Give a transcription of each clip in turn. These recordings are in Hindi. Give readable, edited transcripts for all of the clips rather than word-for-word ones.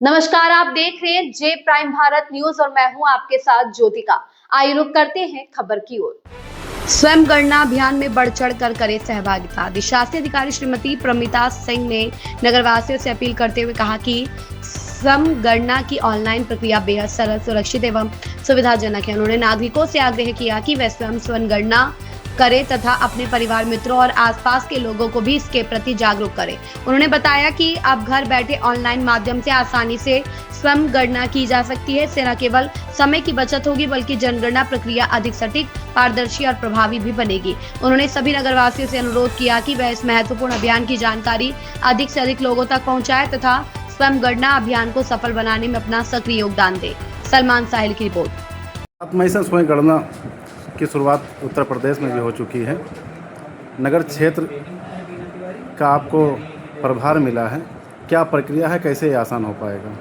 नमस्कार, आप देख रहे हैं जे प्राइम भारत न्यूज और मैं हूं आपके साथ ज्योतिका। आइए रुक करते हैं खबर की ओर। स्वयं गणना अभियान में बढ़ चढ़ कर करे सहभागिता। अधिशासी अधिकारी श्रीमती प्रमिता सिंह ने नगरवासियों से अपील करते हुए कहा कि स्वयं गणना की ऑनलाइन प्रक्रिया बेहद सरल, सुरक्षित एवं सुविधाजनक है। उन्होंने नागरिकों से आग्रह किया कि वे स्वयं गणना करें तथा अपने परिवार मित्रों और आसपास के लोगों को भी इसके प्रति जागरूक करें। उन्होंने बताया कि अब घर बैठे ऑनलाइन माध्यम से आसानी से स्वयं गणना की जा सकती है। इससे न केवल समय की बचत होगी बल्कि जनगणना प्रक्रिया अधिक सटीक, पारदर्शी और प्रभावी भी बनेगी। उन्होंने सभी नगरवासियों से अनुरोध किया कि वह इस महत्वपूर्ण अभियान की जानकारी अधिक से अधिक लोगों तक पहुँचाए तथा स्वयं गणना अभियान को सफल बनाने में अपना सक्रिय योगदान दे। सलमान साहिल की रिपोर्ट। स्वयं गणना की शुरुआत उत्तर प्रदेश में भी हो चुकी है। नगर क्षेत्र का आपको प्रभार मिला है, क्या प्रक्रिया है, कैसे ये आसान हो पाएगा?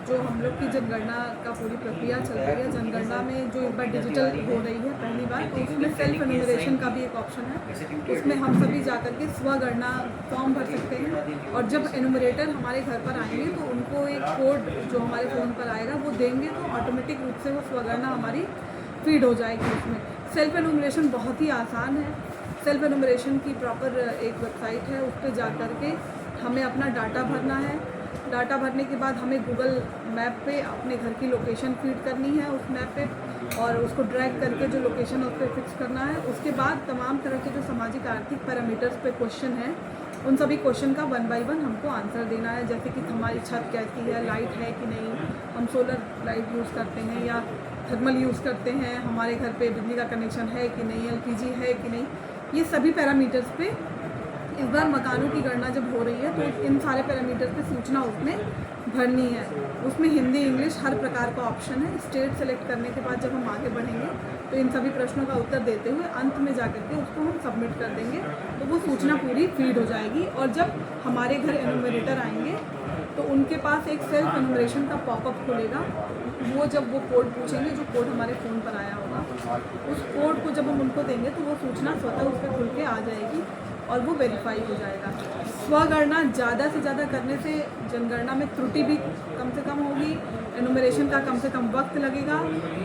जो हम लोग की जनगणना का पूरी प्रक्रिया चल रही है, जनगणना में जो एक बार डिजिटल हो रही है पहली बार, तो उसमें सेल्फ एन्यूमरेशन का भी एक ऑप्शन है। उसमें हम सभी जाकर के स्वगणना फॉर्म भर सकते हैं और जब एन्यूमरेटर हमारे घर पर आएंगे तो उनको एक कोड जो हमारे फ़ोन पर आएगा वो देंगे तो ऑटोमेटिक रूप से वो स्वगणना हमारी फीड हो जाएगी। उसमें सेल्फ एन्यूमरेशन बहुत ही आसान है। सेल्फ एन्यूमरेशन की प्रॉपर एक वेबसाइट है, उस पर जा कर के हमें अपना डाटा भरना है। डाटा भरने के बाद हमें गूगल मैप पे अपने घर की लोकेशन फीड करनी है उस मैप पे और उसको ड्रैग करके जो लोकेशन उस पर फिक्स करना है। उसके बाद तमाम तरह के जो सामाजिक आर्थिक पैरामीटर्स पे क्वेश्चन हैं उन सभी क्वेश्चन का 1 बाय 1 हमको आंसर देना है। जैसे कि हमारी छत कैसी है, लाइट है कि नहीं, हम सोलर लाइट यूज़ करते हैं या थर्मल यूज़ करते हैं, हमारे घर पे बिजली का कनेक्शन है कि नहीं, एलपीजी है कि नहीं, ये सभी पैरामीटर्स पे इस बार मकानों की गणना जब हो रही है तो इन सारे पैरामीटर्स पे सूचना उसमें भरनी है। उसमें हिंदी इंग्लिश हर प्रकार का ऑप्शन है। स्टेट सेलेक्ट करने के बाद जब हम आगे बढ़ेंगे तो इन सभी प्रश्नों का उत्तर देते हुए अंत में जाकर के उसको हम सबमिट कर देंगे तो वो सूचना पूरी फीड हो जाएगी। और जब हमारे घर एन्यूमरेटर आएंगे तो उनके पास एक सेल्फ एन्यूमरेशन का पॉपअप खुलेगा। वो जब वो कोड पूछेंगे, जो कोड हमारे फ़ोन पर आया होगा, उस कोड को जब हम उनको देंगे तो वो सूचना स्वतः उस पर खुल के आ जाएगी और वो वेरीफाई हो जाएगा। स्वगणना ज़्यादा से ज़्यादा करने से जनगणना में त्रुटि भी कम से कम होगी, एन्यूमरेशन का कम से कम वक्त लगेगा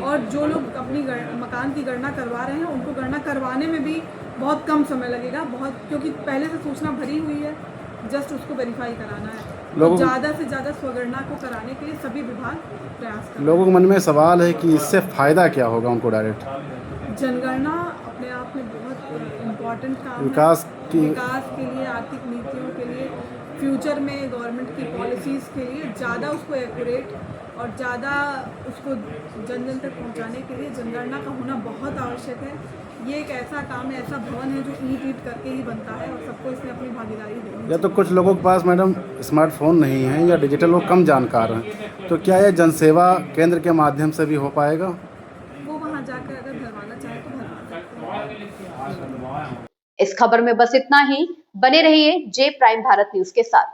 और जो लोग अपनी मकान की गणना करवा रहे हैं उनको गणना करवाने में भी बहुत कम समय लगेगा, क्योंकि पहले से सूचना भरी हुई है, जस्ट उसको वेरीफाई कराना है। तो ज़्यादा से ज़्यादा स्वगणना को कराने के लिए सभी विभाग प्रयास कर। लोगों के मन में सवाल है कि इससे फ़ायदा क्या होगा उनको डायरेक्ट? जनगणना अपने आप में बहुत इम्पॉर्टेंट काम है विकास के लिए, आर्थिक नीतियों के लिए, फ्यूचर में गवर्नमेंट की पॉलिसीज़ के लिए ज़्यादा उसको एक्यूरेट और ज़्यादा उसको जन जन तक पहुंचाने के लिए जनगणना का होना बहुत आवश्यक है। ये एक ऐसा काम है, ऐसा भवन है जो ईट करके ही बनता है और सबको इसमें अपनी भागीदारी देनी। या तो कुछ लोगों के पास मैडम स्मार्टफोन नहीं है या डिजिटल लोग कम जानकार हैं, तो क्या यह जनसेवा केंद्र के माध्यम से भी हो पाएगा? वो वहाँ जाकर अगर भरवाना चाहे तो भरवा सकते हैं। इस खबर में बस इतना ही। बने रहिए जे प्राइम भारत न्यूज के साथ।